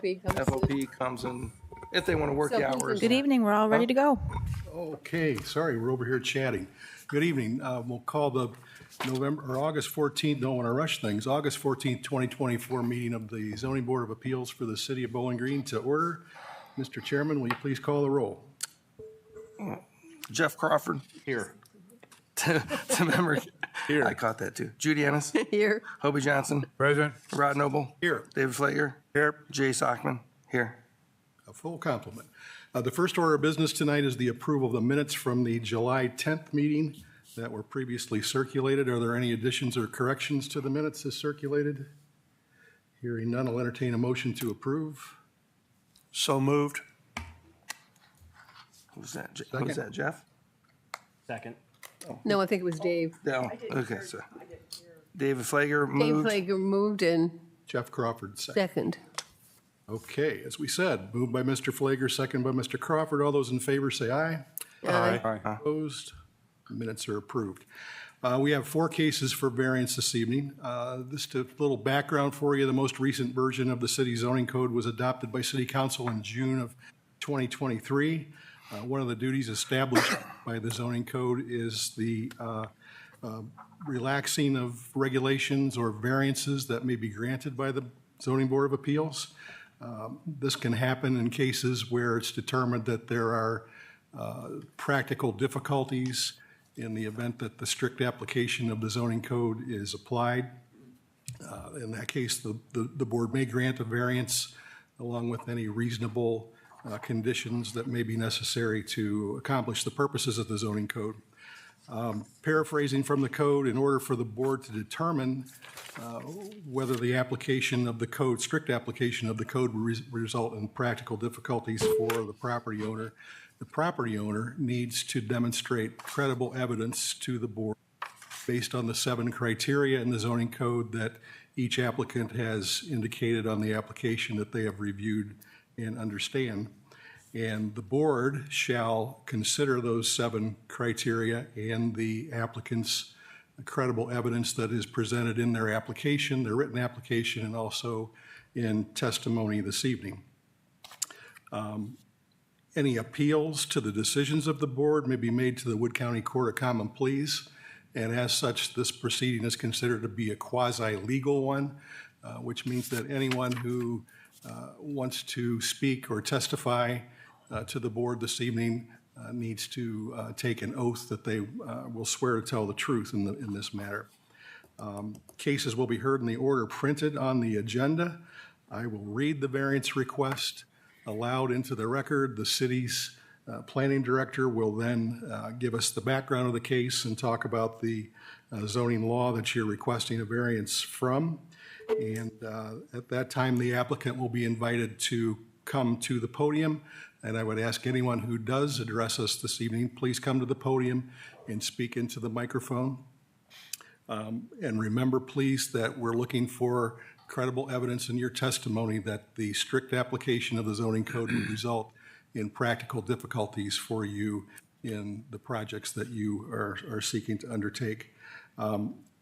FOP comes in if they want to work the hours. Good evening, we're all ready to go. Okay, sorry, we're over here chatting. Good evening. We'll call the August 14th, don't want to rush things, August 14th, 2024 meeting of the Zoning Board of Appeals for the City of Bowling Green to order. Mr. Chairman, will you please call the roll? Jeff Crawford. Here. Tim Emmerich. Here. I caught that too. Judy Ennis. Here. Hobie Johnson. Present. Rod Noble. Here. David Flager. Here. Jay Sockman. Here. A full complement. The first order of business tonight is the approval of the minutes from the July 10th meeting that were previously circulated. Are there any additions or corrections to the minutes as circulated? Hearing none, I'll entertain a motion to approve. So moved. Who's that, Jeff? Second. No, I think it was Dave. No. Okay, so David Flager Dave moved. Flager moved and Jeff Crawford, second. second. Okay, as we said, moved by Mr. Flager, second by Mr. Crawford. All those in favor say aye. Aye. Opposed? Minutes are approved. We have 4 cases for variance this evening. Just a little background for you. The most recent version of the city zoning code was adopted by City Council in June of 2023. One of the duties established by the zoning code is the relaxing of regulations or variances that may be granted by the Zoning Board of Appeals. This can happen in cases where it's determined that there are practical difficulties in the event that the strict application of the zoning code is applied. In that case, the board may grant a variance along with any reasonable conditions that may be necessary to accomplish the purposes of the zoning code. Paraphrasing from the code, in order for the board to determine whether the application of the code, strict application of the code will result in practical difficulties for the property owner needs to demonstrate credible evidence to the board based on the 7 criteria in the zoning code that each applicant has indicated on the application that they have reviewed and understand. And the board shall consider those 7 criteria and the applicant's credible evidence that is presented in their application, their written application, and also in testimony this evening. Any appeals to the decisions of the board may be made to the Wood County Court of Common Pleas, and as such, this proceeding is considered to be a quasi-legal one, which means that anyone who wants to speak or testify to the board this evening needs to take an oath that they will swear to tell the truth in this matter. Cases will be heard in the order printed on the agenda. I will read the variance request aloud into the record. The city's planning director will then give us the background of the case and talk about the zoning law that you're requesting a variance from. And at that time, the applicant will be invited to come to the podium. And I would ask anyone who does address us this evening, please come to the podium and speak into the microphone. And remember, please, that we're looking for credible evidence in your testimony that the strict application of the zoning code would result in practical difficulties for you in the projects that you are seeking to undertake.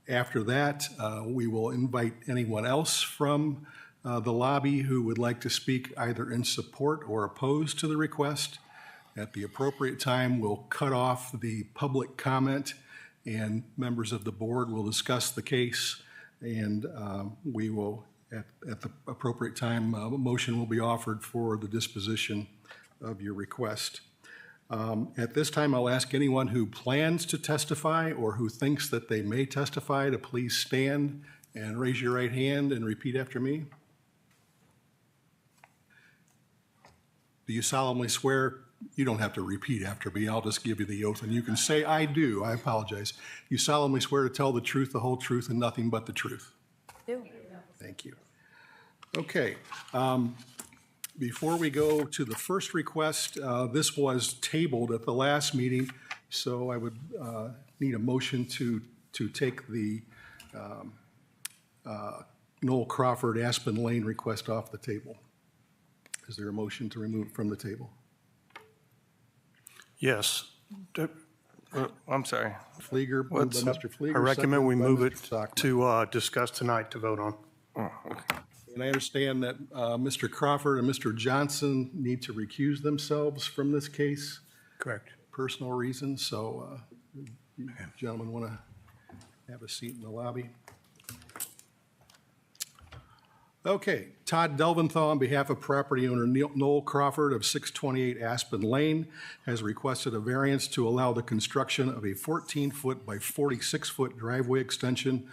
After that, we will invite anyone else from the lobby who would like to speak either in support or opposed to the request. At the appropriate time, we'll cut off the public comment and members of the board will discuss the case, and we will, at the appropriate time, a motion will be offered for the disposition of your request. At this time, I'll ask anyone who plans to testify or who thinks that they may testify to please stand and raise your right hand and repeat after me. Do you solemnly swear? You don't have to repeat after me. I'll just give you the oath and you can say, I do. I apologize. You solemnly swear to tell the truth, the whole truth, and nothing but the truth. Do. Thank you. Okay. Before we go to the first request, this was tabled at the last meeting, so I would need a motion to take the Noel Crawford Aspen Lane request off the table. Is there a motion to remove it from the table? Yes. I'm sorry. Fleeger, moved by Mr. Fleeger. I recommend we seconded by move Mr. it Stockman. to discuss tonight to vote on. Oh, okay. And I understand that Mr. Crawford and Mr. Johnson need to recuse themselves from this case, Correct. personal reasons. So you gentlemen want to have a seat in the lobby? Okay, Todd Delventhal, on behalf of property owner Noel Crawford of 628 Aspen Lane, has requested a variance to allow the construction of a 14-foot by 46-foot driveway extension,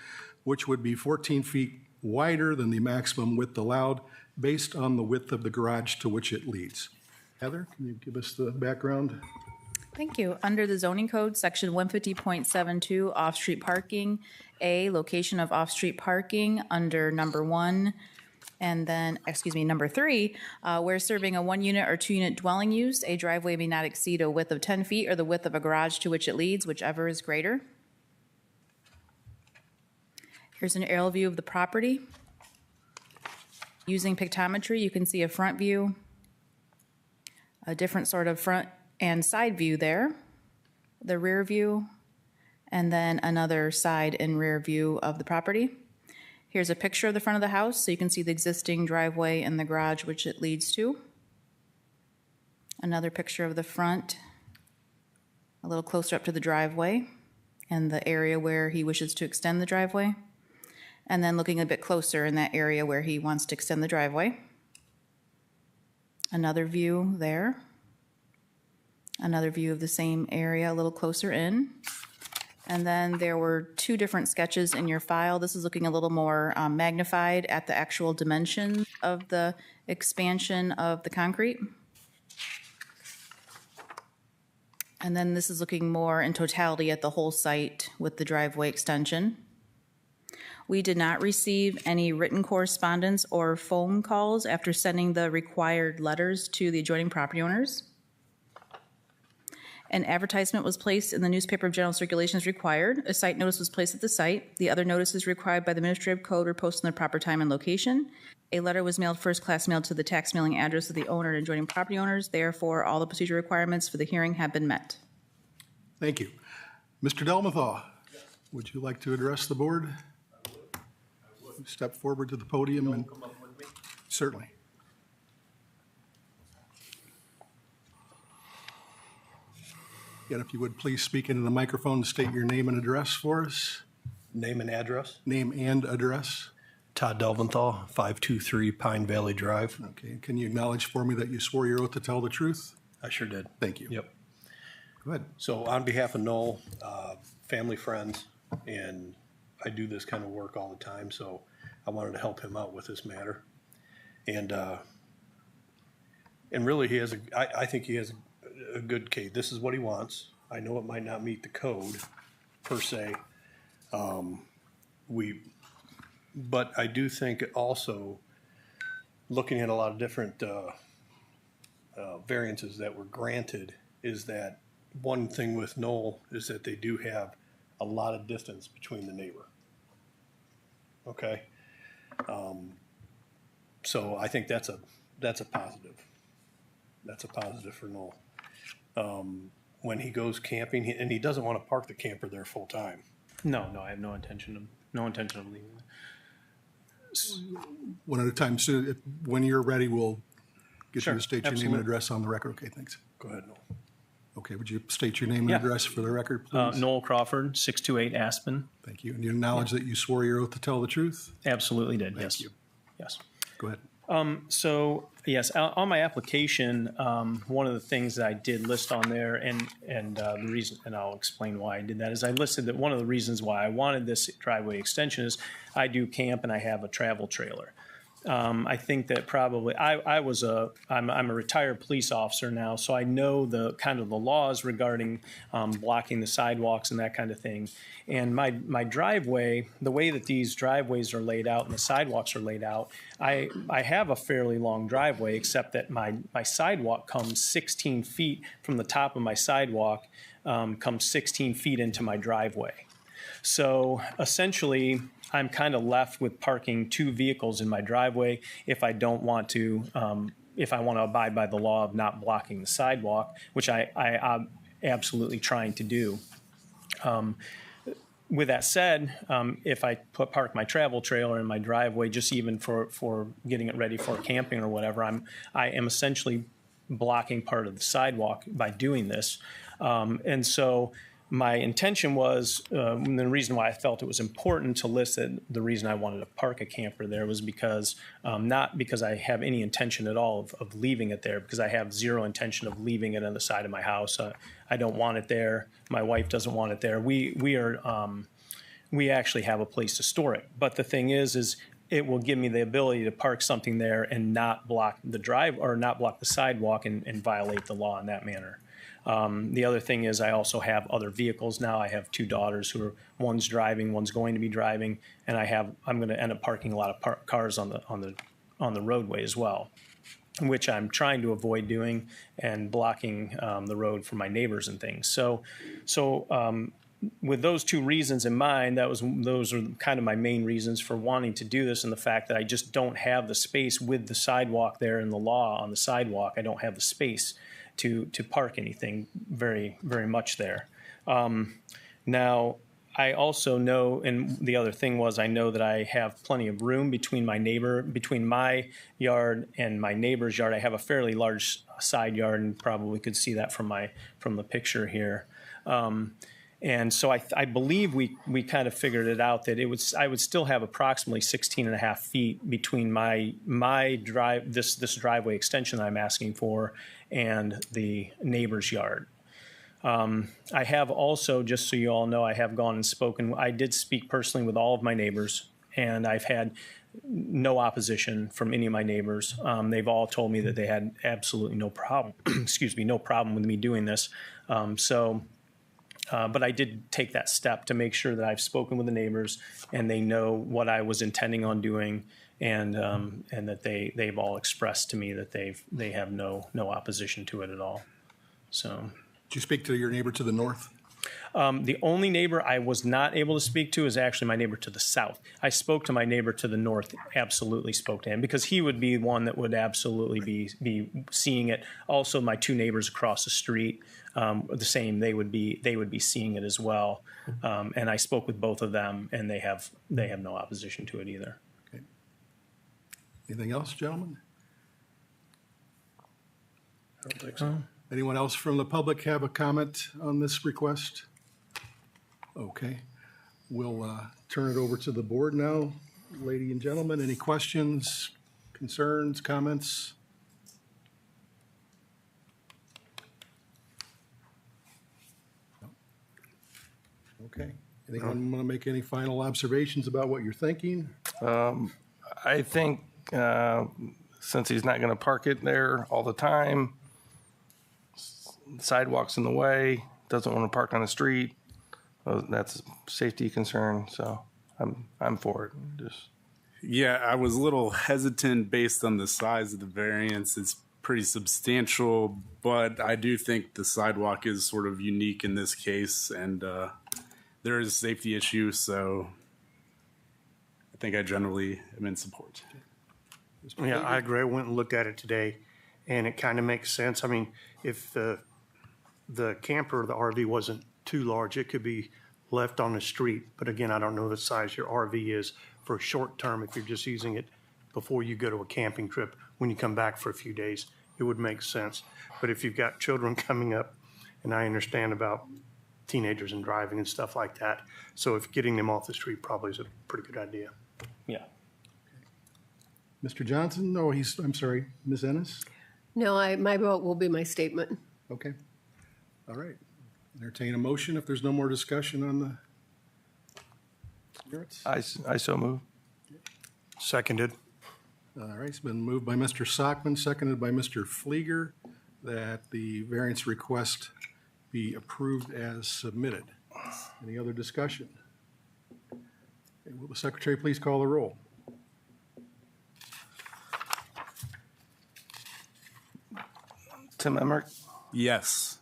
which would be 14 feet wider than the maximum width allowed based on the width of the garage to which it leads. Heather, can you give us the background? Thank you. Under the zoning code, section 150.72, off-street parking, A, location of off-street parking under number 1, and then, number 3, where serving a 1-unit or 2-unit dwelling use, a driveway may not exceed a width of 10 feet or the width of a garage to which it leads, whichever is greater. Here's an aerial view of the property. Using pictometry, you can see a front view, a different sort of front and side view there, the rear view, and then another side and rear view of the property. Here's a picture of the front of the house, so you can see the existing driveway and the garage which it leads to. Another picture of the front, a little closer up to the driveway and the area where he wishes to extend the driveway. And then looking a bit closer in that area where he wants to extend the driveway. Another view there. Another view of the same area a little closer in. And then there were 2 different sketches in your file. This is looking a little more magnified at the actual dimensions of the expansion of the concrete. And then this is looking more in totality at the whole site with the driveway extension. We did not receive any written correspondence or phone calls after sending the required letters to the adjoining property owners. An advertisement was placed in the newspaper of general circulation as required. A site notice was placed at the site. The other notices required by the administrative code were posted in the proper time and location. A letter was mailed, first class mailed to the tax mailing address of the owner and adjoining property owners. Therefore, all the procedure requirements for the hearing have been met. Thank you. Mr. Delmenthal, would you like to address the board? I would. Step forward to the podium and come up with me. Certainly. And if you would please speak into the microphone to state your name and address for us. Name and address? Name and address. Todd Delventhal, 523 Pine Valley Drive. Okay. Can you acknowledge for me that you swore your oath to tell the truth? I sure did. Thank you. Yep. Go ahead. So on behalf of Noel, family, friends, and I do this kind of work all the time, so I wanted to help him out with this matter. And really he has I think he has a good case. This is what he wants. I know it might not meet the code per se. But I do think also looking at a lot of different variances that were granted is that one thing with Noel is that they do have a lot of distance between the neighbor. Okay. So I think that's a positive. That's a positive for Noel. When he goes camping, and he doesn't want to park the camper there full time. No, I have no intention of leaving. One at a time. So when you're ready, we'll get Sure, you to state your name absolutely. and address on the record. Okay, thanks. Go ahead, Noel. Okay, would you state your name and Yeah. address for the record, please? Noel Crawford, 628 Aspen. Thank you. And you acknowledge that you swore your oath to tell the truth? Absolutely did, yes. you. Yes. Go ahead. So, yes, on my application, one of the things that I did list on there, and the reason, and I'll explain why I did that, is I listed that one of the reasons why I wanted this driveway extension is I do camp and I have a travel trailer. I think that probably I'm a retired police officer now, so I know the kind of the laws regarding blocking the sidewalks and that kind of thing. And my driveway, the way that these driveways are laid out and the sidewalks are laid out, I have a fairly long driveway, except that my sidewalk comes 16 feet from the top of my sidewalk, comes 16 feet into my driveway. So essentially, I'm kind of left with parking 2 vehicles in my driveway if I don't want to, if I want to abide by the law of not blocking the sidewalk, which I'm absolutely trying to do. with that said, if I park my travel trailer in my driveway, just even for getting it ready for camping or whatever, I am essentially blocking part of the sidewalk by doing this. And so my intention was, and the reason why I felt it was important to list that the reason I wanted to park a camper there was because, not because I have any intention at all of leaving it there, because I have zero intention of leaving it on the side of my house. I don't want it there. My wife doesn't want it there. We actually have a place to store it. But the thing is it will give me the ability to park something there and not block the drive or not block the sidewalk and violate the law in that manner. The other thing is I also have other vehicles now. I have two daughters who are, one's driving, one's going to be driving, and I'm going to end up parking a lot of cars on the roadway as well, which I'm trying to avoid doing and blocking the road for my neighbors and things. So with those two reasons in mind, those are kind of my main reasons for wanting to do this, and the fact that I just don't have the space with the sidewalk there and the law on the sidewalk. I don't have the space to park anything very, very much there. Now, I also know, and the other thing was I know that I have plenty of room between my yard and my neighbor's yard. I have a fairly large side yard, and probably could see that from the picture here. And so I believe we kind of figured it out that I would still have approximately 16 and a half feet between my drive, this driveway extension that I'm asking for, and the neighbor's yard. I have also, just so you all know, I have gone and spoken. I did speak personally with all of my neighbors, and I've had no opposition from any of my neighbors. They've all told me that they had absolutely no problem, no problem with me doing this. But I did take that step to make sure that I've spoken with the neighbors and they know what I was intending on doing, and that they've all expressed to me that they have no opposition to it at all. So. Did you speak to your neighbor to the north? The only neighbor I was not able to speak to is actually my neighbor to the south. I spoke to my neighbor to the north, absolutely spoke to him, because he would be one that would absolutely be seeing it. Also, my two neighbors across the street, the same, they would be seeing it as well. And I spoke with both of them, and they have no opposition to it either. Okay. Anything else, gentlemen? I don't think so. Anyone else from the public have a comment on this request? Okay. We'll turn it over to the board now. Ladies and gentlemen, any questions, concerns, comments? Okay. Anyone want to make any final observations about what you're thinking? I think since he's not going to park it there all the time, sidewalks in the way, doesn't want to park on the street, that's a safety concern. So I'm for it. Yeah, I was a little hesitant based on the size of the variance. It's pretty substantial, but I do think the sidewalk is sort of unique in this case, and there is a safety issue, so I think I generally am in support. Yeah, I agree. I went and looked at it today, and it kind of makes sense. I mean, if the camper, the RV wasn't too large, it could be left on the street. But again, I don't know the size your RV is for short term. If you're just using it before you go to a camping trip, when you come back for a few days, it would make sense. But if you've got children coming up, and I understand about teenagers and driving and stuff like that, so if getting them off the street probably is a pretty good idea. Yeah. Mr. Johnson? No, I'm sorry, Ms. Ennis? No, my vote will be my statement. Okay. All right. Entertain a motion if there's no more discussion on the merits. I so move. Seconded. All right, it's been moved by Mr. Sockman, seconded by Mr. Flieger, that the variance request be approved as submitted. Any other discussion? Okay, will the secretary please call the roll? Tim Emmerich, Yes.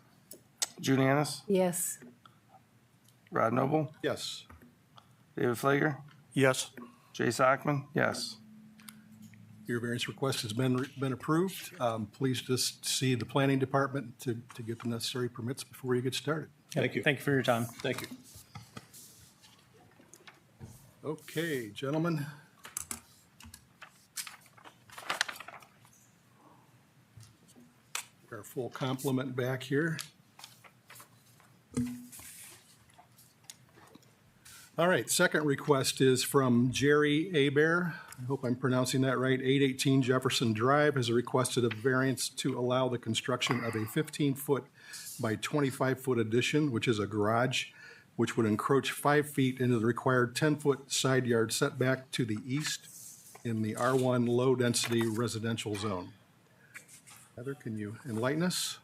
Judy Annis, Yes. Rod Noble, Yes. David Flager, Yes. Jay Sockman, yes. Your variance request has been approved. Please just see the planning department to get the necessary permits before you get started. Thank you for your time. Thank you. Okay, gentlemen. Our full complement back here. All right, second request is from Jerry Abear. I hope I'm pronouncing that right. 818 Jefferson Drive has requested a variance to allow the construction of a 15-foot by 25-foot addition, which is a garage, which would encroach 5 feet into the required 10-foot side yard setback to the east in the R1 low-density residential zone. Heather, can you enlighten us?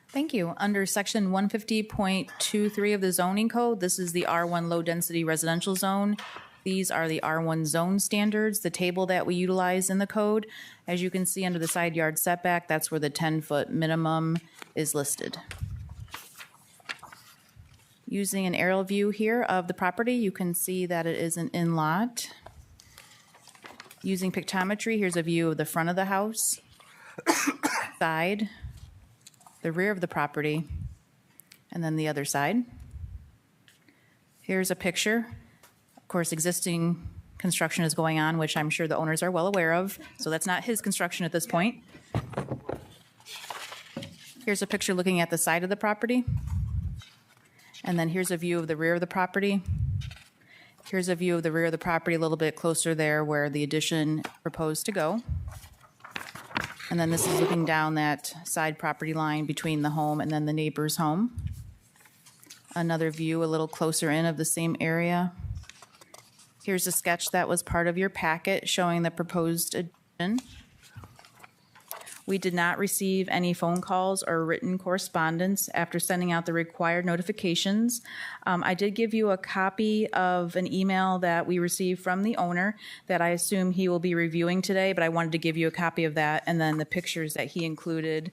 Thank you. Under section 150.23 of the zoning code, this is the R1 low density residential zone. These are the R1 zone standards, the table that we utilize in the code. As you can see under the side yard setback, that's where the 10-foot minimum is listed. Using an aerial view here of the property, you can see that it is an in-lot. Using pictometry, here's a view of the front of the house, side, the rear of the property, and then the other side. Here's a picture. Of course, existing construction is going on, which I'm sure the owners are well aware of, so that's not his construction at this point. Here's a picture looking at the side of the property. And then here's a view of the rear of the property. Here's a view of the rear of the property a little bit closer there where the addition proposed to go. And then this is looking down that side property line between the home and then the neighbor's home. Another view a little closer in of the same area. Here's a sketch that was part of your packet showing the proposed addition. We did not receive any phone calls or written correspondence after sending out the required notifications. I did give you a copy of an email that we received from the owner that I assume he will be reviewing today, but I wanted to give you a copy of that and then the pictures that he included.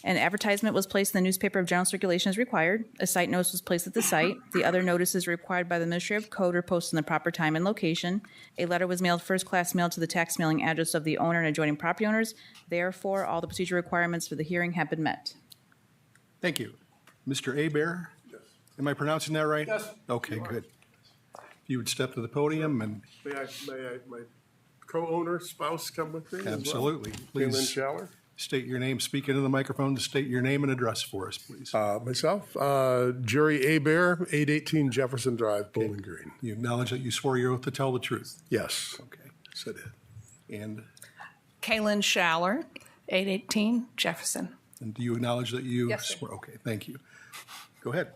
An advertisement was placed in the newspaper of general circulation as required. A site notice was placed at the site. The other notices required by the Ministry of Code were posted in the proper time and location. A letter was mailed first class mail to the tax mailing address of the owner and adjoining property owners. Therefore, all the procedure requirements for the hearing have been met. Thank you. Mr. Abear? Yes. Am I pronouncing that right? Yes. Okay, good. If you would step to the podium and. May I, my co-owner, spouse come with me as well? Absolutely. Kaylin Please Schaller. state your name, speak into the microphone to state your name and address for us, please. Myself, Jerry Abear, 818 Jefferson Drive, Bowling Green. You acknowledge that you swore your oath to tell the truth. Yes. Okay. Yes, I did. And Kaylin Schaller, 818 Jefferson. do you acknowledge that you Yes, sir. swore? Okay, thank you. Go ahead.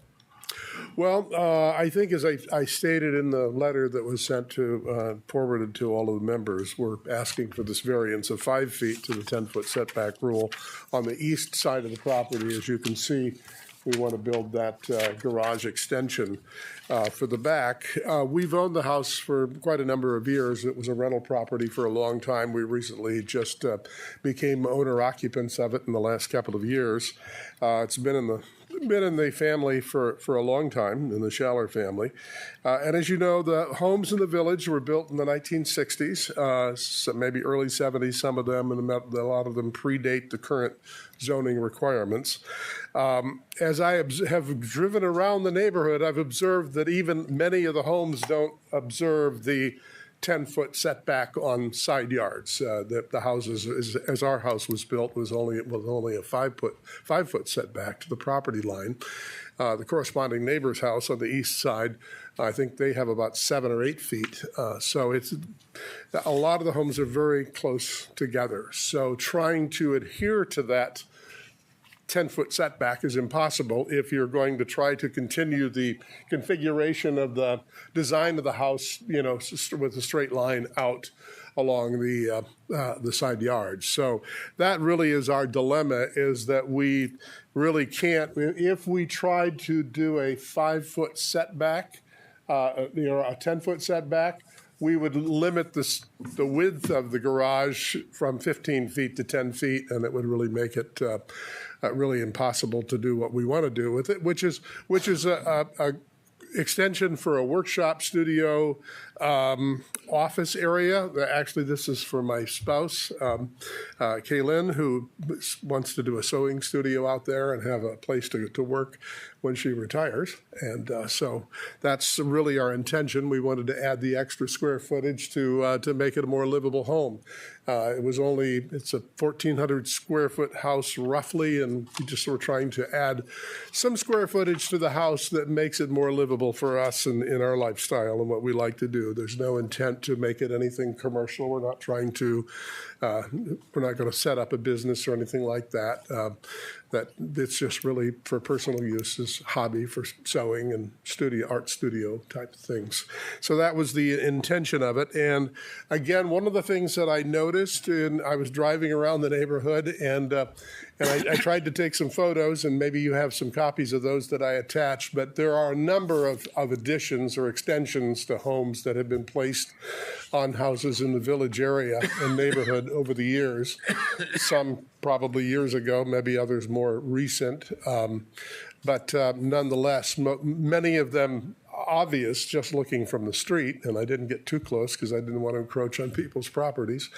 Well, I think as I stated in the letter that was sent to, forwarded to all of the members, we're asking for this variance of 5 feet to the 10-foot setback rule on the east side of the property. As you can see, we want to build that garage extension for the back. We've owned the house for quite a number of years. It was a rental property for a long time. We recently just became owner occupants of it in the last couple of years. It's been in the family for a long time, in the Schaller family. And as you know, the homes in the village were built in the 1960s, so maybe early 70s, some of them, and a lot of them predate the current zoning requirements. As I have driven around the neighborhood, I've observed that even many of the homes don't observe the 10-foot setback on side yards. That the houses, as our house was built, was only a 5-foot setback to the property line. The corresponding neighbor's house on the east side, I think they have about 7 or 8 feet. So it's a lot of the homes are very close together. So trying to adhere to that 10-foot setback is impossible if you're going to try to continue the configuration of the design of the house, you know, with a straight line out along the side yards. So that really is our dilemma, is that we really can't, if we tried to do a 5-foot setback, a 10-foot setback, we would limit the width of the garage from 15 feet to 10 feet, and it would really make it really impossible to do what we want to do with it, which is a extension for a workshop studio, office area. Actually, this is for my spouse, Kaylin, who wants to do a sewing studio out there and have a place to work when she retires. And so that's really our intention. We wanted to add the extra square footage to make it a more livable home. It's a 1,400 square foot house roughly, and we just were trying to add some square footage to the house that makes it more livable for us and in our lifestyle and what we like to do. There's no intent to make it anything commercial. We're not trying to, we're not going to set up a business or anything like that. That it's just really for personal use as hobby for sewing and art studio type of things. So that was the intention of it. And again, one of the things that I noticed, and I was driving around the neighborhood, and I tried to take some photos, and maybe you have some copies of those that I attached, but there are a number of additions or extensions to homes that have been placed on houses in the village area and neighborhood over the years. Some probably years ago, maybe others more recent. But nonetheless, many of them obvious just looking from the street, and I didn't get too close because I didn't want to encroach on people's properties,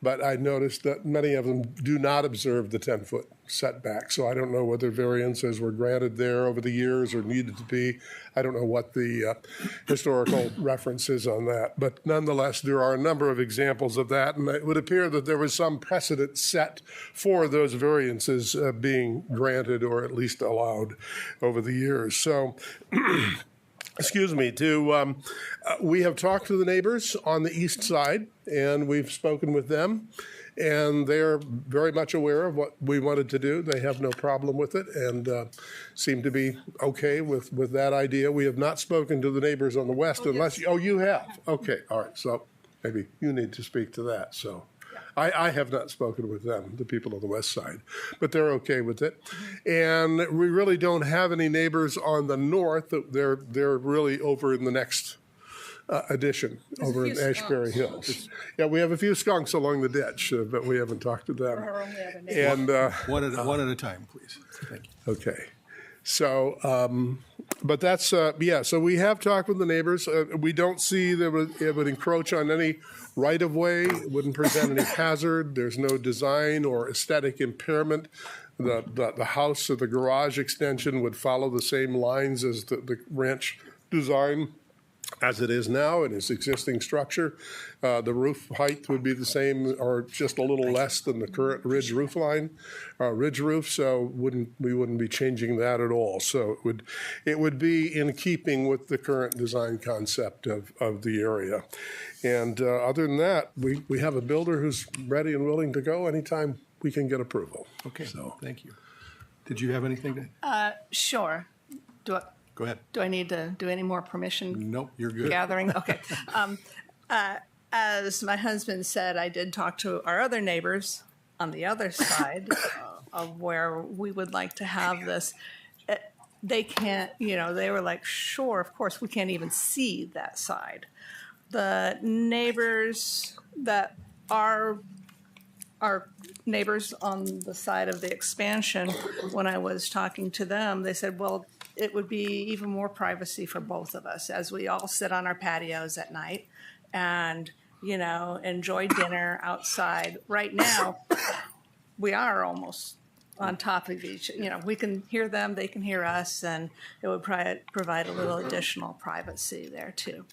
but I noticed that many of them do not observe the 10-foot setback. So I don't know whether variances were granted there over the years or needed to be. I don't know what the historical reference is on that, but nonetheless, there are a number of examples of that, and it would appear that there was some precedent set for those variances being granted or at least allowed over the years. So excuse me, we have talked to the neighbors on the east side, and we've spoken with them, and they're very much aware of what we wanted to do. They have no problem with it and seem to be okay with that idea. We have not spoken to the neighbors on the west unless, you have? Okay, all right, so maybe you need to speak to that, so. I have not spoken with them, the people on the west side, but they're okay with it. And we really don't have any neighbors on the north. They're really over in the next addition, over in Ashbury Hills. Yeah, we have a few skunks along the ditch, but we haven't talked to them. And one at a time, please. Thank you. Okay. So, but that's, so we have talked with the neighbors. We don't see that it would encroach on any right-of-way. It wouldn't present any hazard. There's no design or aesthetic impairment. The house or the garage extension would follow the same lines as the ranch design as it is now in its existing structure. The roof height would be the same or just a little less than the current ridge roof, so we wouldn't be changing that at all. So it would be in keeping with the current design concept of the area. And other than that, we have a builder who's ready and willing to go anytime we can get approval. Okay, so thank you. Did you have anything to? Sure. Go ahead. Do I need to do any more permission? Nope, you're good. Gathering? Okay. As my husband said, I did talk to our other neighbors on the other side of where we would like to have this. They can't, they were like, sure, of course, we can't even see that side. The neighbors that are our neighbors on the side of the expansion, when I was talking to them, they said, well, it would be even more privacy for both of us as we all sit on our patios at night and, enjoy dinner outside. Right now, we are almost on top of each, we can hear them, they can hear us, and it would provide a little additional privacy there too.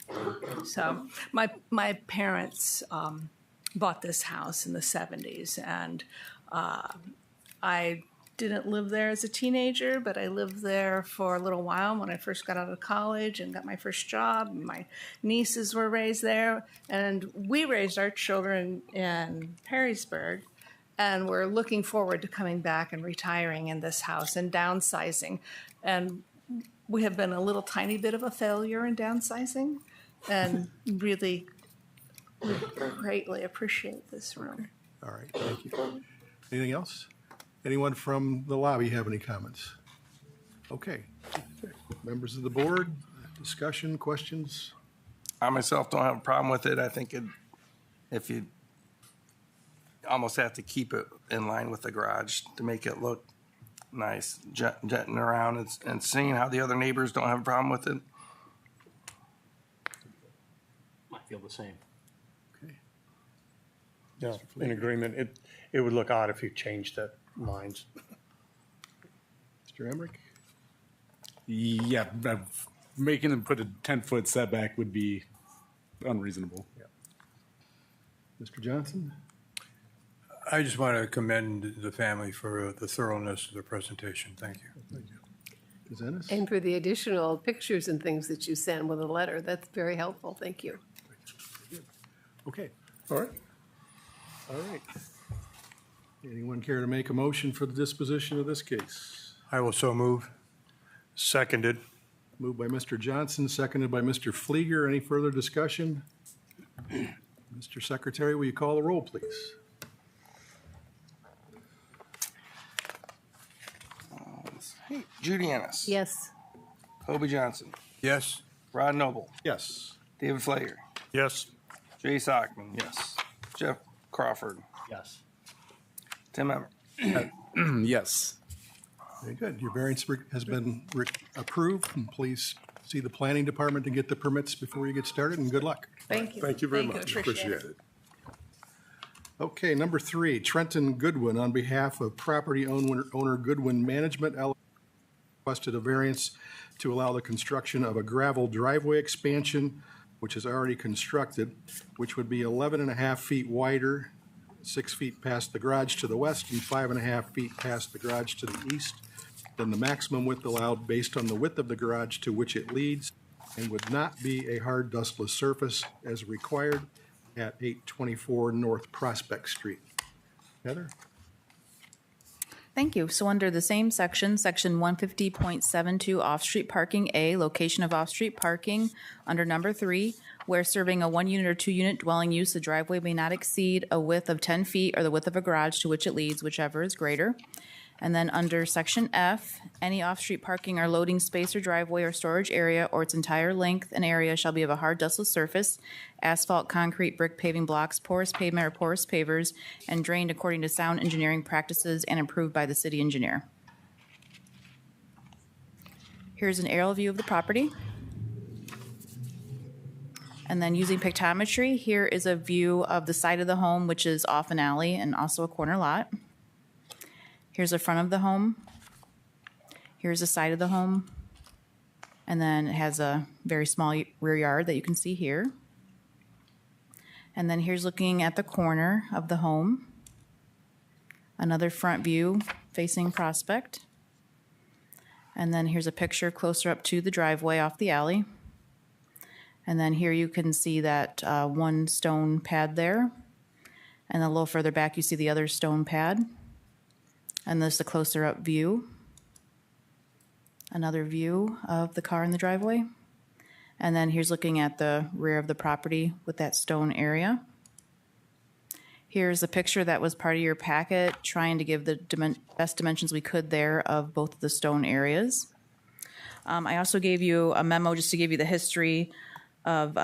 So my parents bought this house in the 70s, and I didn't live there as a teenager, but I lived there for a little while when I first got out of college and got my first job. My nieces were raised there, and we raised our children in Perrysburg, and we're looking forward to coming back and retiring in this house and downsizing. And we have been a little tiny bit of a failure in downsizing, and really we greatly appreciate this room. All right, thank you. Anything else? Anyone from the lobby have any comments? Okay. Members of the board, discussion, questions? I myself don't have a problem with it. I think if you almost have to keep it in line with the garage to make it look nice, jetting around and seeing how the other neighbors don't have a problem with it. feel the same. Okay. Yeah, in agreement. It would look odd if you changed the lines. Mr. Emmerich? Yeah, making them put a 10-foot setback would be unreasonable. Mr. Johnson? I just want to commend the family for the thoroughness of the presentation. Thank you. Ms. Ennis? And for the additional pictures and things that you sent with a letter. That's very helpful. Thank you. Okay. All right. All right. Anyone care to make a motion for the disposition of this case? I will so move. Seconded. Moved by Mr. Johnson, seconded by Mr. Flieger. Any further discussion? Mr. Secretary, will you call the roll, please? Hey, Judy Ennis. Yes. Kobe Johnson. Yes. Rod Noble. Yes. David Flager. Yes. Jay Sockman. Yes. Jeff Crawford. Yes. Tim Emmer. Yes. Very good. Your variance has been approved, and please see the planning department to get the permits before you get started, and good luck. Thank you. Thank you very Thank you. much. Appreciate Appreciate it. Okay, number 3, Trenton Goodwin, on behalf of property owner Goodwin Management, requested a variance to allow the construction of a gravel driveway expansion, which is already constructed, which would be 11.5 feet wider, 6 feet past the garage to the west, and 5.5 feet past the garage to the east than the maximum width allowed based on the width of the garage to which it leads, and would not be a hard dustless surface as required at 824 North Prospect Street. Heather? Thank you. So under the same section, section 150.72 off-street parking A, location of off-street parking, under number 3, where serving a 1-unit or 2-unit dwelling use, the driveway may not exceed a width of 10 feet or the width of a garage to which it leads, whichever is greater. And then under section F, any off-street parking or loading space or driveway or storage area or its entire length and area shall be of a hard dustless surface, asphalt, concrete, brick paving blocks, porous pavement or porous pavers, and drained according to sound engineering practices and approved by the city engineer. Here's an aerial view of the property. And then using pictometry, here is a view of the side of the home, which is off an alley and also a corner lot. Here's the front of the home. Here's the side of the home. And then it has a very small rear yard that you can see here. And then here's looking at the corner of the home. Another front view facing Prospect. And then here's a picture closer up to the driveway off the alley. And then here you can see that one stone pad there. And a little further back you see the other stone pad. And this is a closer up view. Another view of the car in the driveway. And then here's looking at the rear of the property with that stone area. Here's a picture that was part of your packet, trying to give the best dimensions we could there of both of the stone areas. I also gave you a memo just to give you the history of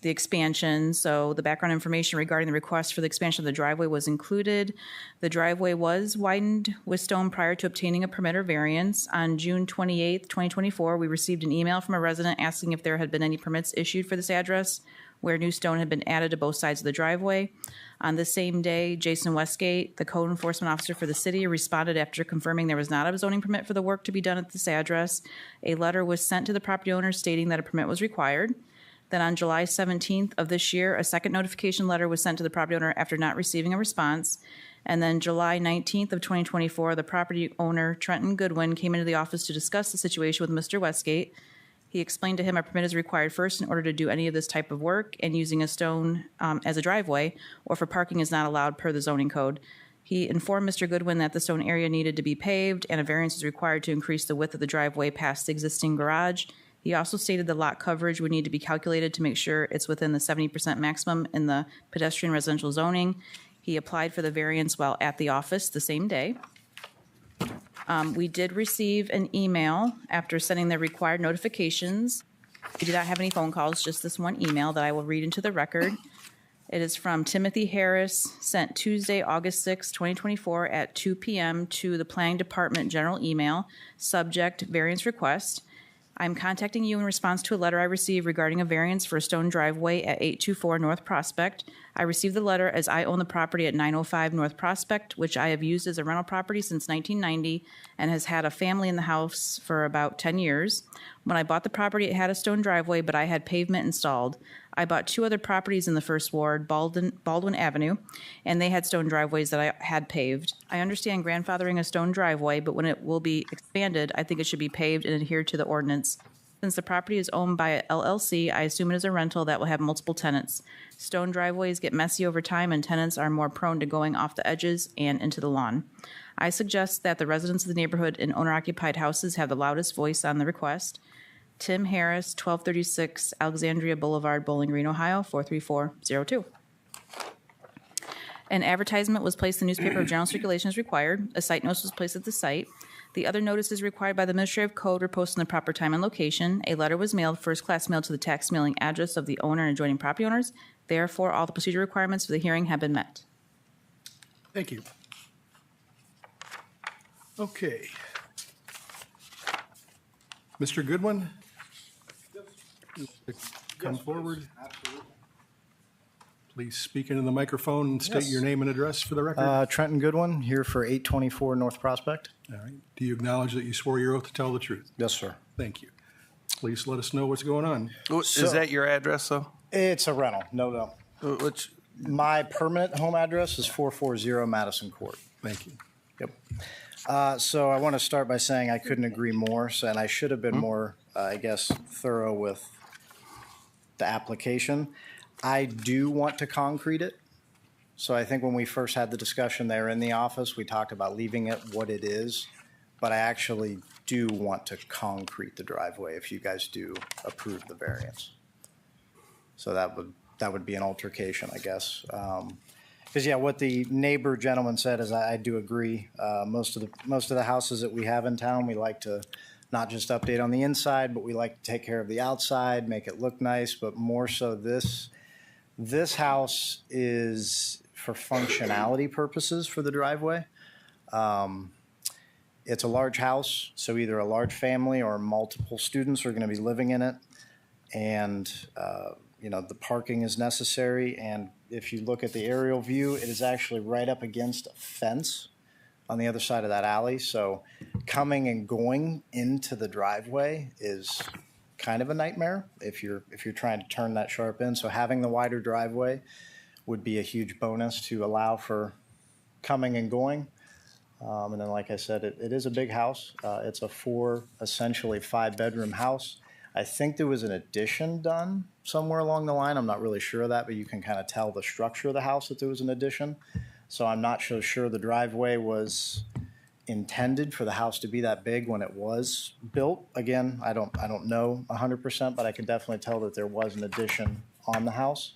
the expansion. So the background information regarding the request for the expansion of the driveway was included. The driveway was widened with stone prior to obtaining a permit or variance. On June 28th, 2024, we received an email from a resident asking if there had been any permits issued for this address where new stone had been added to both sides of the driveway. On the same day, Jason Westgate, the code enforcement officer for the city, responded after confirming there was not a zoning permit for the work to be done at this address. A letter was sent to the property owner stating that a permit was required. Then on July 17th of this year, a second notification letter was sent to the property owner after not receiving a response. And then July 19th of 2024, the property owner, Trenton Goodwin, came into the office to discuss the situation with Mr. Westgate. He explained to him a permit is required first in order to do any of this type of work, and using a stone as a driveway or for parking is not allowed per the zoning code. He informed Mr. Goodwin that the stone area needed to be paved and a variance is required to increase the width of the driveway past the existing garage. He also stated the lot coverage would need to be calculated to make sure it's within the 70% maximum in the pedestrian residential zoning. He applied for the variance while at the office the same day. We did receive an email after sending the required notifications. We did not have any phone calls, just this one email that I will read into the record. It is from Timothy Harris, sent Tuesday, August 6, 2024 at 2 p.m. to the Planning Department general email, subject variance request. I'm contacting you in response to a letter I received regarding a variance for a stone driveway at 824 North Prospect. I received the letter as I own the property at 905 North Prospect, which I have used as a rental property since 1990 and has had a family in the house for about 10 years. When I bought the property, it had a stone driveway, but I had pavement installed. I bought 2 other properties in the first ward, Baldwin Avenue, and they had stone driveways that I had paved. I understand grandfathering a stone driveway, but when it will be expanded, I think it should be paved and adhere to the ordinance. Since the property is owned by a LLC, I assume it is a rental that will have multiple tenants. Stone driveways get messy over time, and tenants are more prone to going off the edges and into the lawn. I suggest that the residents of the neighborhood in owner-occupied houses have the loudest voice on the request. Tim Harris, 1236 Alexandria Boulevard, Bowling Green, Ohio, 43402. An advertisement was placed in the newspaper of general circulation as required. A site notice was placed at the site. The other notices required by the Administrative Code were posted in the proper time and location. A letter was mailed, first class mailed to the tax mailing address of the owner and adjoining property owners. Therefore, all the procedure requirements for the hearing have been met. Thank you. Okay. Mr. Goodwin? Come forward. Please speak into the microphone and state your name and address for the record. Trenton Goodwin, here for 824 North Prospect. All right. Do you acknowledge that you swore your oath to tell the truth? Yes, sir. Thank you. Please let us know what's going on. Is that your address, though? It's a rental, no. Which? My permanent home address is 440 Madison Court. Thank you. Yep. So I want to start by saying I couldn't agree more, and I should have been more, thorough with the application. I do want to concrete it. So I think when we first had the discussion there in the office, we talked about leaving it what it is, but I actually do want to concrete the driveway if you guys do approve the variance. So that would be an altercation, I guess. Because what the neighbor gentleman said is I do agree. Most of the houses that we have in town, we like to not just update on the inside, but we like to take care of the outside, make it look nice. But more so, this house is for functionality purposes for the driveway. It's a large house, so either a large family or multiple students are going to be living in it, and the parking is necessary. And if you look at the aerial view, it is actually right up against a fence on the other side of that alley. So coming and going into the driveway is kind of a nightmare if you're trying to turn that sharp in. So having the wider driveway would be a huge bonus to allow for coming and going. And then, like I said, it is a big house. It's essentially 5-bedroom house. I think there was an addition done somewhere along the line. I'm not really sure of that, but you can kind of tell the structure of the house that there was an addition. So I'm not so sure the driveway was intended for the house to be that big when it was built. Again, I don't know 100%, but I can definitely tell that there was an addition on the house.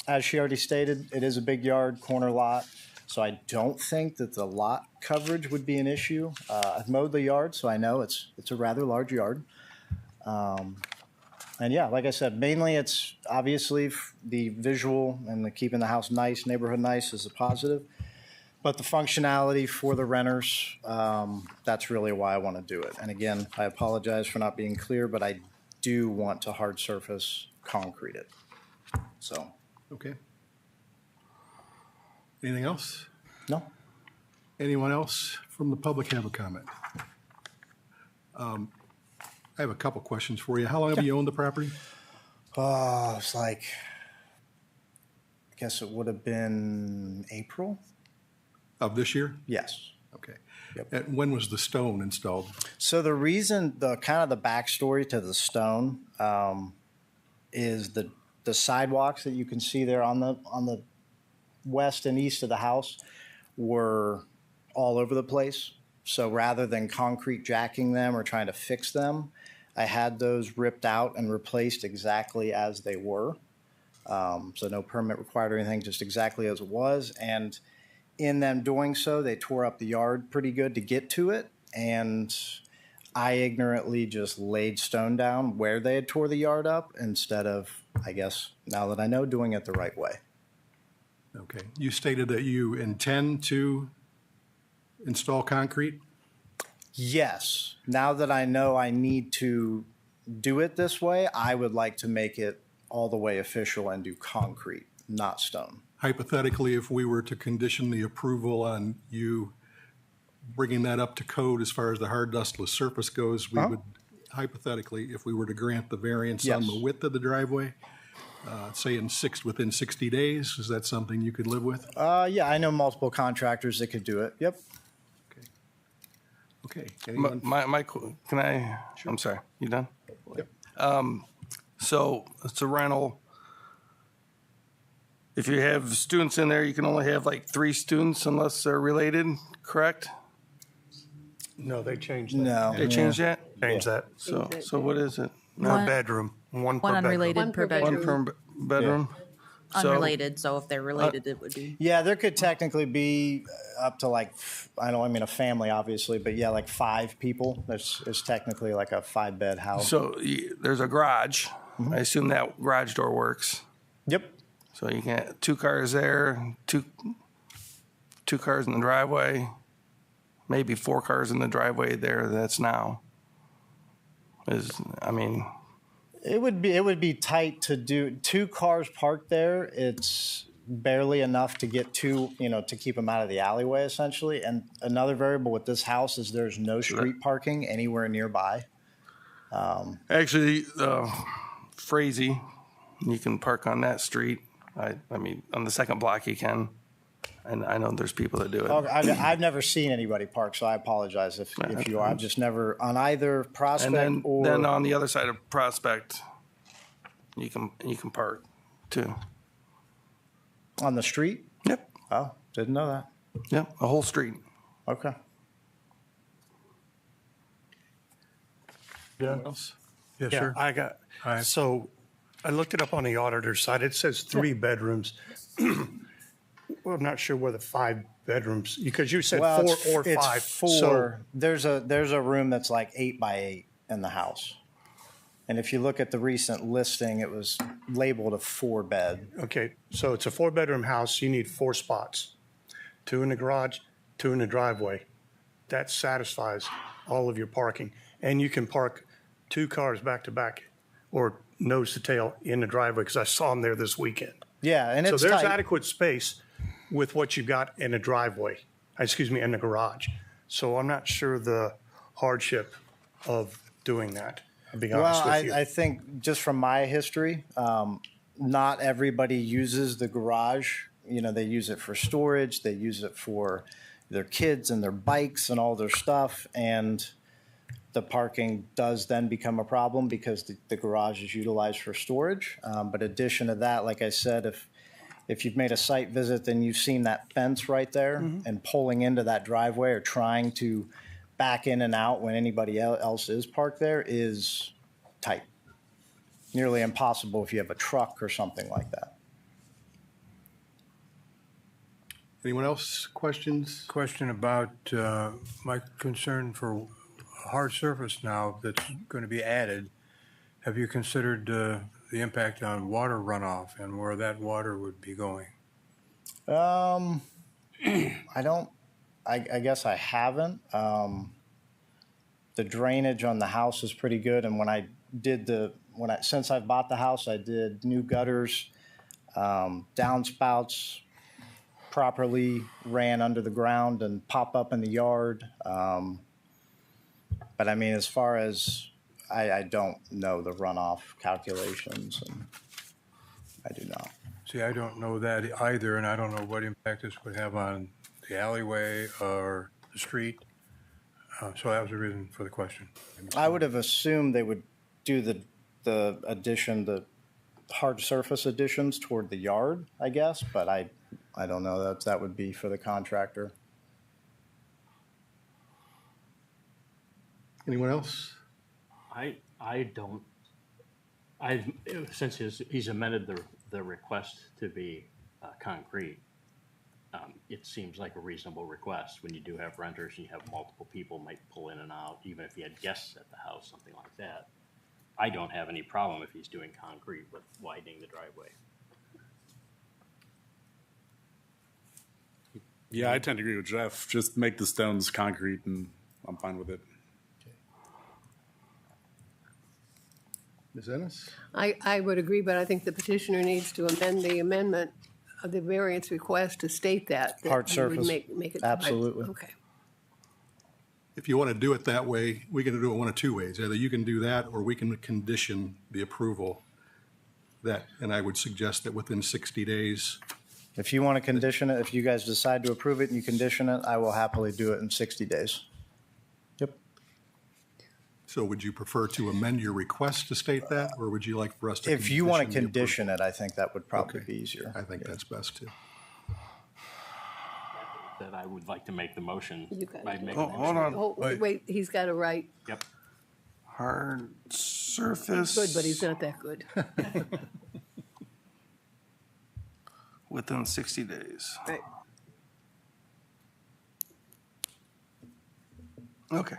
As she already stated, it is a big yard, corner lot, so I don't think that the lot coverage would be an issue. I've mowed the yard, so I know it's a rather large yard. And like I said, mainly it's obviously the visual and the keeping the house nice, neighborhood nice is a positive. But the functionality for the renters, that's really why I want to do it. And again, I apologize for not being clear, but I do want to hard surface concrete it. So. Okay. Anything else? No. Anyone else from the public have a comment? I have a couple questions for you. How long have you owned the property? It's like, I guess it would have been April. Of this year? Yes. Okay. Yep. And when was the stone installed? So the reason, the backstory to the stone is the sidewalks that you can see there on the west and east of the house were all over the place. So rather than concrete jacking them or trying to fix them, I had those ripped out and replaced exactly as they were. So no permit required or anything, just exactly as it was. And in them doing so, they tore up the yard pretty good to get to it. And I ignorantly just laid stone down where they had tore the yard up instead of, I guess, now that I know, doing it the right way. Okay. You stated that you intend to install concrete? Yes. Now that I know I need to do it this way, I would like to make it all the way official and do concrete, not stone. Hypothetically, if we were to condition the approval on you bringing that up to code as far as the hard dustless surface goes, we would, hypothetically, if we were to grant the variance on Yes. the width of the driveway, say within 60 days, is that something you could live with? Yeah, I know multiple contractors that could do it. Yep. Okay. Anyone? Can I, I'm sorry, you done? Yep. So it's a rental. If you have students in there, you can only have like 3 students unless they're related, correct? No, they changed that. No. They changed that? Changed that. So what is it? Per One- bedroom, one per One bedroom. unrelated One per per One bedroom. per bedroom? So- Unrelated, so if they're related, it would be. Yeah, there could technically be up to like, a family obviously, but yeah, like 5 people. It's technically like a 5-bed house. So there's a garage. I assume that garage door works. Yep. So you can have 2 cars there, two cars in the driveway, maybe 4 cars in the driveway there. That's now. It would be tight to do 2 cars parked there. It's barely enough to get 2, to keep them out of the alleyway essentially. And another variable with this house is there's no street parking anywhere nearby. Actually, Frazee, you can park on that street. I mean, on the second block you can. And I know there's people that do it. Oh, I've never seen anybody park, so I apologize if you are. I've just never on either Prospect And or then on the other side of Prospect, you can park too. on the street. Yep. Oh, didn't know that. Yep. A whole street. Okay. Else? Yes, Yeah, sir. Aye. So I looked it up on the auditor's side. It says 3 bedrooms. Well, I'm not sure whether 5 bedrooms, because you said 4 or 5. It's 4. So There's a room that's like 8 by 8 in the house. And if you look at the recent listing, it was labeled a 4-bed. okay, so it's a 4-bedroom house. You need 4 spots, 2 in the garage, 2 in the driveway. That satisfies all of your parking. And you can park 2 cars back to back or nose to tail in the driveway, because I saw them there this weekend. Yeah, and So it's there's tight. adequate space with what you've got in the driveway, in the garage. So I'm not sure the hardship of doing that, I'll be honest Well, with you. I think just from my history, not everybody uses the garage. They use it for storage. They use it for their kids and their bikes and all their stuff. And the parking does then become a problem because the garage is utilized for storage. But addition to that, like I said, if you've made a site visit, then you've seen that fence right there, and pulling into that driveway or trying to back in and out when anybody else is parked there is tight. Nearly impossible if you have a truck or something like that. Anyone else? Questions? Question about my concern for hard surface now that's going to be added. Have you considered the impact on water runoff and where that water would be going? I guess I haven't. The drainage on the house is pretty good, and since I bought the house, I did new gutters, downspouts properly ran under the ground and pop up in the yard. But I mean, as far as I don't know the runoff calculations, and I do not. See, I don't know that either, and I don't know what impact this would have on the alleyway or the street. So that was the reason for the question. I would have assumed they would do the hard surface additions toward the yard, I guess, but I don't know. That would be for the contractor. Anyone else? Since he's amended the request to be concrete, it seems like a reasonable request. When you do have renters, you have multiple people might pull in and out, even if you had guests at the house, something like that. I don't have any problem if he's doing concrete with widening the driveway. Yeah, I tend to agree with Jeff. Just make the stones concrete and I'm fine with it. Ms. Ennis? I would agree, but I think the petitioner needs to amend the amendment of the variance request to state that. Hard you would surface. Make it. Absolutely. Okay. If you want to do it that way, we can do it one of two ways. Either you can do that, or we can condition the approval that, and I would suggest that within 60 days. If you want to condition it, if you guys decide to approve it and you condition it, I will happily do it in 60 days. Yep. So would you prefer to amend your request to state that, or would you like for us to? If you want to the approval? condition it, I think that would probably Okay. be easier. I think that's best too. That I would like to make the motion. You got it. I'd make Oh, a hold motion. on. Oh, wait, he's got to write. Yep. Hard surface. Good, but he's not that good. Within 60 days. Right. Okay.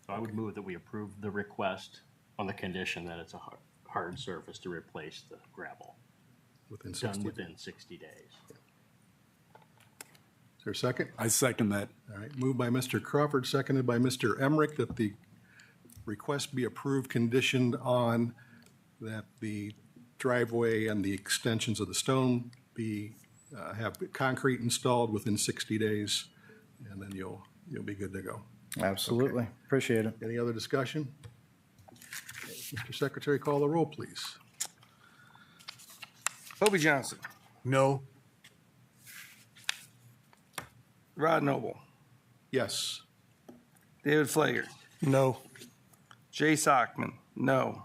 So I would move that we approve the request on the condition that it's a hard surface to replace the gravel. Within Done 60 days. within 60 days. Is there a second? I second that. All right, moved by Mr. Crawford, seconded by Mr. Emmerich, that the request be approved conditioned on that the driveway and the extensions of the stone be, have concrete installed within 60 days, and then you'll be good to go. Absolutely. Appreciate it. Any other discussion? Okay, Mr. Secretary, call the roll, please. Hobie Johnson. No. Rod Noble. Yes. David Flager. No. Jay Sockman. No.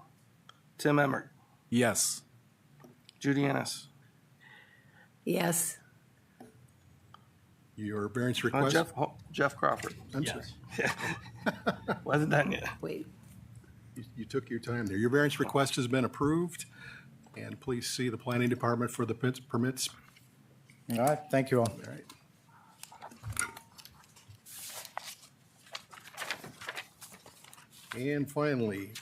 Tim Emmerich. Yes. Judy Ennis. Yes. Your variance request? Jeff Crawford. I'm sorry. Yes. Wasn't done yet. Wait. You took your time there. Your variance request has been approved, and please see the planning department for the permits. All right. Thank you all. All right. And finally,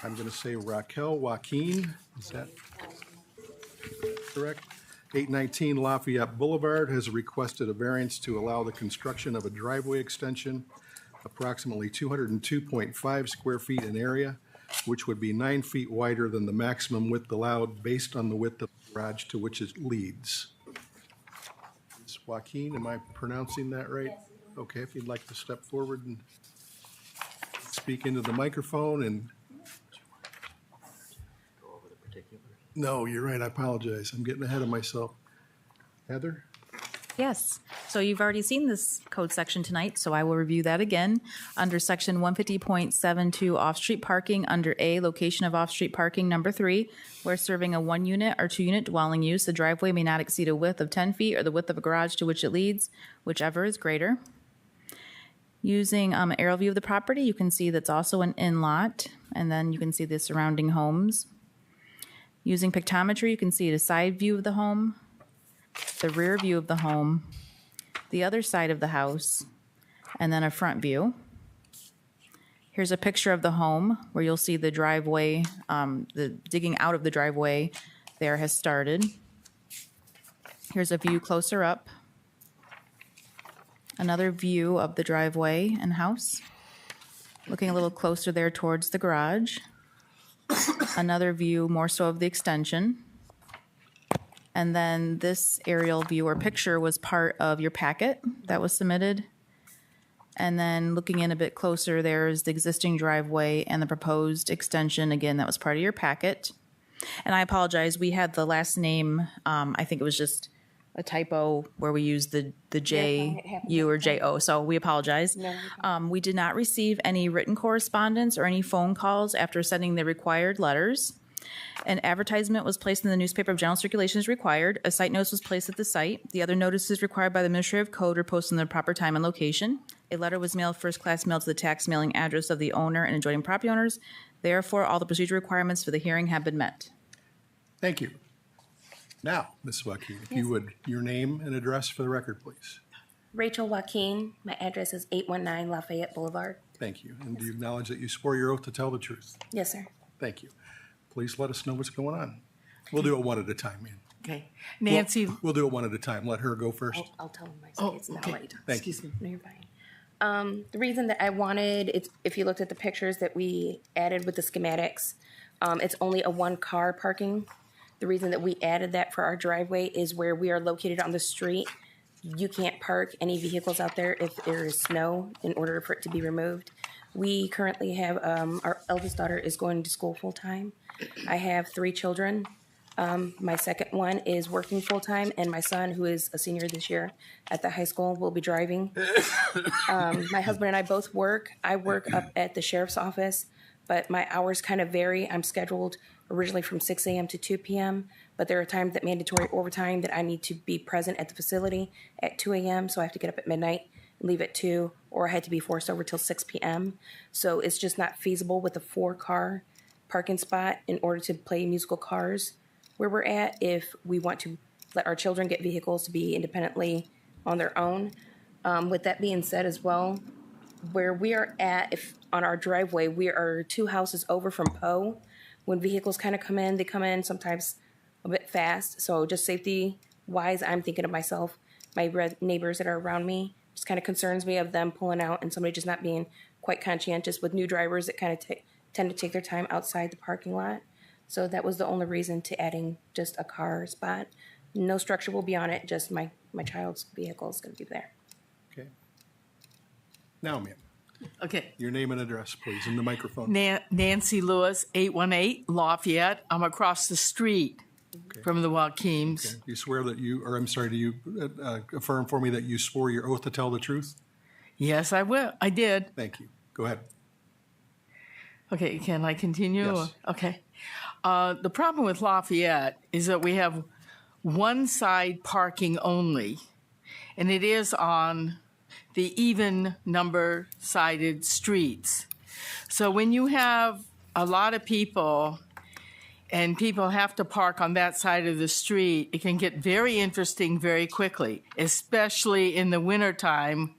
I'm going to say Raquel Joaquin, is that correct? 819 Lafayette Boulevard has requested a variance to allow the construction of a driveway extension approximately 202.5 square feet in area, which would be 9 feet wider than the maximum width allowed based on the width of the garage to which it leads. Ms. Joaquin, am I pronouncing that right? Okay, if you'd like to step forward and speak into the microphone and. Go over the particulars. No, you're right. I apologize. I'm getting ahead of myself. Heather? Yes. So you've already seen this code section tonight, so I will review that again. Under section 150.72 off-street parking, under A, location of off-street parking, number 3, where serving a 1-unit or 2-unit dwelling use, the driveway may not exceed a width of 10 feet or the width of a garage to which it leads, whichever is greater. Using an aerial view of the property, you can see that's also an in-lot, and then you can see the surrounding homes. Using pictometry, you can see a side view of the home, the rear view of the home, the other side of the house, and then a front view. Here's a picture of the home where you'll see the driveway, the digging out of the driveway there has started. Here's a view closer up. Another view of the driveway and house. Looking a little closer there towards the garage. Another view more so of the extension. And then this aerial view or picture was part of your packet that was submitted. And then looking in a bit closer, there's the existing driveway and the proposed extension. Again, that was part of your packet. And I apologize, we had the last name, I think it was just a typo where we used the J, U, or J-O, so we apologize. We did not receive any written correspondence or any phone calls after sending the required letters. An advertisement was placed in the newspaper of general circulation as required. A site notice was placed at the site. The other notices required by the Administrative Code were posted in the proper time and location. A letter was mailed, first class mailed to the tax mailing address of the owner and adjoining property owners. Therefore, all the procedure requirements for the hearing have been met. Thank you. Now, Ms. Joaquin, if you would, your name and address for the record, please. Rachel Joaquin. My address is 819 Lafayette Boulevard. Thank you. And do you acknowledge that you swore your oath to tell the truth? Yes, sir. Thank you. Please let us know what's going on. We'll do it one at a time, man. Okay. Nancy. We'll do it one at a time. Let her go first. I'll tell them myself. It's not right. Thank you. No, you're fine. The reason that I wanted, it's, if you looked at the pictures that we added with the schematics, it's only a 1-car parking. The reason that we added that for our driveway is where we are located on the street. You can't park any vehicles out there if there is snow in order for it to be removed. We currently have, our eldest daughter is going to school full-time. I have 3 children. My second one is working full-time, and my son, who is a senior this year at the high school, will be driving. My husband and I both work. I work up at the sheriff's office, but my hours kind of vary. I'm scheduled originally from 6 a.m. to 2 p.m., but there are times that mandatory overtime that I need to be present at the facility at 2 a.m., so I have to get up at midnight, leave at 2, or I had to be forced over till 6 p.m. So it's just not feasible with a 4-car parking spot in order to play musical cars where we're at if we want to let our children get vehicles to be independently on their own. With that being said as well, where we are at, if on our driveway, we are 2 houses over from Poe. When vehicles kind of come in, they come in sometimes a bit fast. So just safety-wise, I'm thinking of myself, my neighbors that are around me, just kind of concerns me of them pulling out and somebody just not being quite conscientious with new drivers that kind of tend to take their time outside the parking lot. So that was the only reason to adding just a car spot. No structure will be on it, just my child's vehicle is going to be there. Okay. Now, ma'am, Okay. your name and address, please, in the microphone. Nancy Lewis, 818 Lafayette. I'm across the street from the Joaquims. Okay. You swear that you, or I'm sorry, do you affirm for me that you swore your oath to tell the truth? Yes, I will. I did. Thank you. Go ahead. Okay, can I continue? Yes. Okay. The problem with Lafayette is that we have one side parking only, and it is on the even number sided streets. So when you have a lot of people and people have to park on that side of the street, it can get very interesting very quickly, especially in the wintertime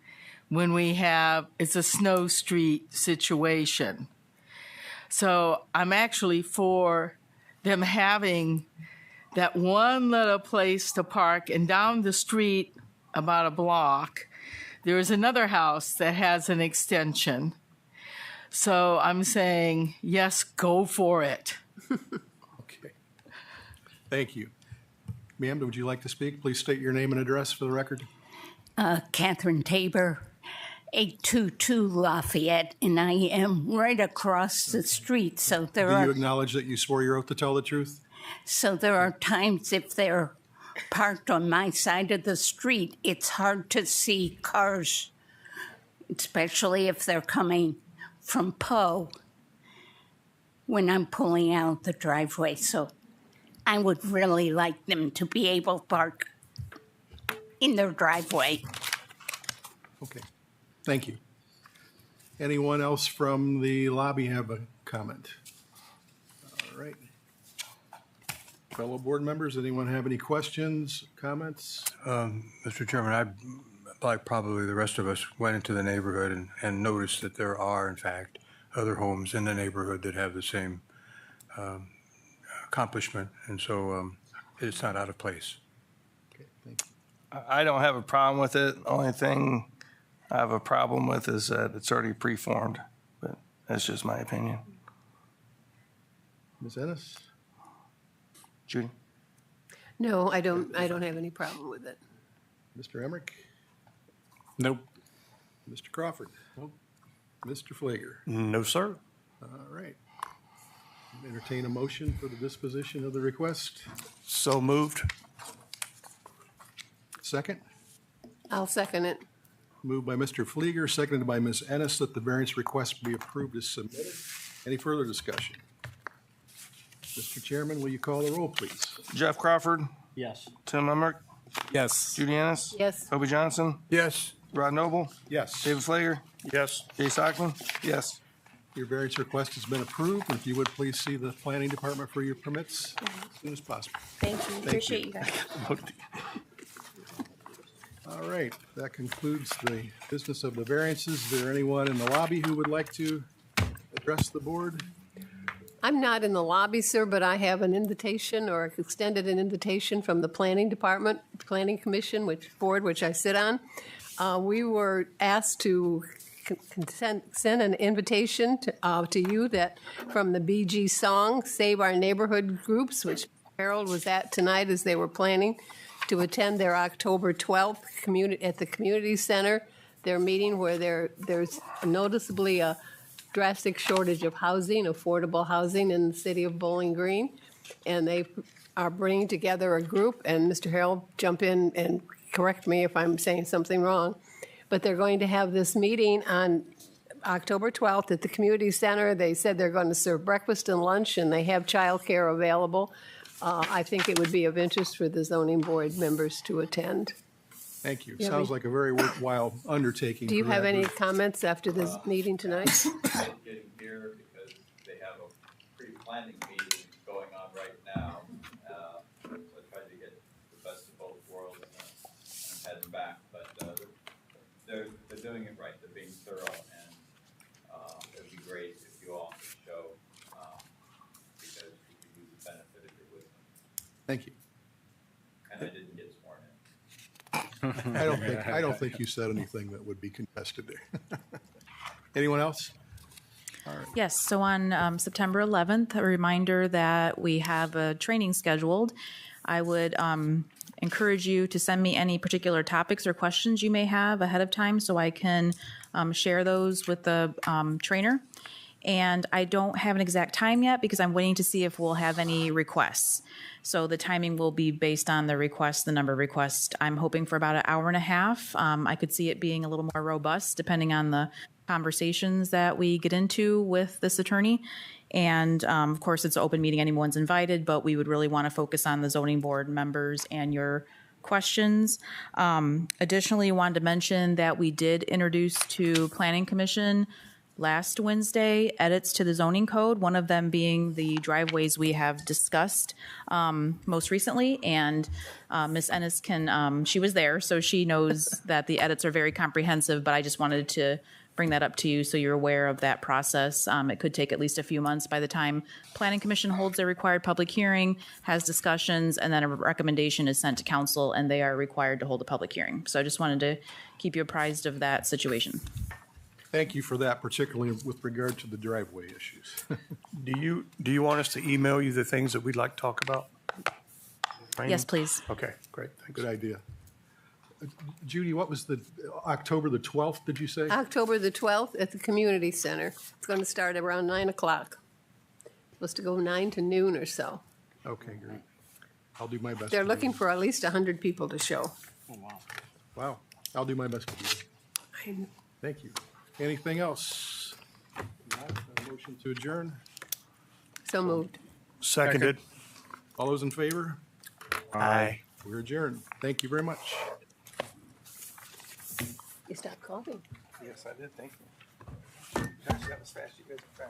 when it's a snow street situation. So I'm actually for them having that one little place to park, and down the street about a block, there is another house that has an extension. So I'm saying, yes, go for it. Okay. Thank you. Ma'am, would you like to speak? Please state your name and address for the record. Catherine Tabor, 822 Lafayette, and I am right across the street. So Do you acknowledge that you swore your oath to tell the truth? So there are times if they're parked on my side of the street, it's hard to see cars, especially if they're coming from Poe when I'm pulling out the driveway. So I would really like them to be able to park in their driveway. Okay. Thank you. Anyone else from the lobby have a comment? All right. Fellow board members, anyone have any questions, comments? Mr. Chairman, I, like probably the rest of us, went into the neighborhood and noticed that there are, in fact, other homes in the neighborhood that have the same accomplishment, and so it's not out of place. Okay, thank you. I don't have a problem with it. Only thing I have a problem with is that it's already preformed, but that's just my opinion. Ms. Ennis? Judy? No, I don't have any problem with it. Mr. Emmerich? Nope. Mr. Crawford? Nope. Mr. Flager? No, sir. All right. Entertain a motion for the disposition of the request. So moved. Second? I'll second it. Moved by Mr. Fleeger, seconded by Ms. Ennis, that the variance request be approved as submitted. Any further discussion? Mr. Chairman, will you call the roll, please? Jeff Crawford? Yes. Tim Emmerich? Yes. Judy Annis? Yes. Toby Johnson? Yes. Rod Noble? Yes. David Flager? Yes. Jay Sockman? Yes. Your variance request has been approved, and if you would please see the planning department for your permits as soon as possible. Thank you. Appreciate you guys. All right, that concludes the business of the variances. Is there anyone in the lobby who would like to address the board? I'm not in the lobby, sir, but I have an invitation or extended an invitation from the planning department, planning commission, which I sit on. We were asked to send an invitation to you that from the BG song, Save Our Neighborhood Groups, which Harold was at tonight as they were planning to attend their October 12th at the community center, their meeting where there's noticeably a drastic shortage of housing, affordable housing in the city of Bowling Green. And they are bringing together a group, and Mr. Harold, jump in and correct me if I'm saying something wrong, but they're going to have this meeting on October 12th at the community center. They said they're going to serve breakfast and lunch, and they have childcare available. I think it would be of interest for the zoning board members to attend. Thank you. Yeah, Sounds like a very worthwhile undertaking. Do you for have that any group. comments after this meeting tonight? Getting here because they have a pre-planning meeting going on right now. So I tried to get the best of both worlds and heading back, but they're doing it right. They're being thorough, and it'd be great if you all could show because you could use the benefit of your wisdom. Thank you. And I didn't get sworn in. I don't think you said anything that would be contested there. Anyone else? Yes, so on September 11th, a reminder that we have a training scheduled. I would encourage you to send me any particular topics or questions you may have ahead of time so I can share those with the trainer. And I don't have an exact time yet because I'm waiting to see if we'll have any requests. So the timing will be based on the request, the number of requests. I'm hoping for about an hour and a half. I could see it being a little more robust depending on the conversations that we get into with this attorney. And of course, it's an open meeting, anyone's invited, but we would really want to focus on the zoning board members and your questions. Additionally, wanted to mention that we did introduce to Planning Commission last Wednesday edits to the zoning code, one of them being the driveways we have discussed most recently. And Ms. Ennis she was there, so she knows that the edits are very comprehensive, but I just wanted to bring that up to you so you're aware of that process. It could take at least a few months by the time Planning Commission holds their required public hearing, has discussions, and then a recommendation is sent to council, and they are required to hold a public hearing. So I just wanted to keep you apprised of that situation. Thank you for that, particularly with regard to the driveway issues. Do you want us to email you the things that we'd like to talk about? Yes, please. Okay, great. Thanks. Good idea. Judy, what was the October the 12th, did you say? October the 12th at the community center. It's going to start around 9 o'clock. Supposed to go 9 to noon or so. Okay, great. I'll do my best. They're looking for at least 100 people to show. Oh, wow. Wow. I'll do my best to do that. Thank you. Anything else? Not a motion to adjourn? So moved. Seconded. All those in favor? Aye. We're adjourned. Thank you very much. You stopped coughing. Yes, I did. Thank you. Gosh, that was fast. You guys are fast.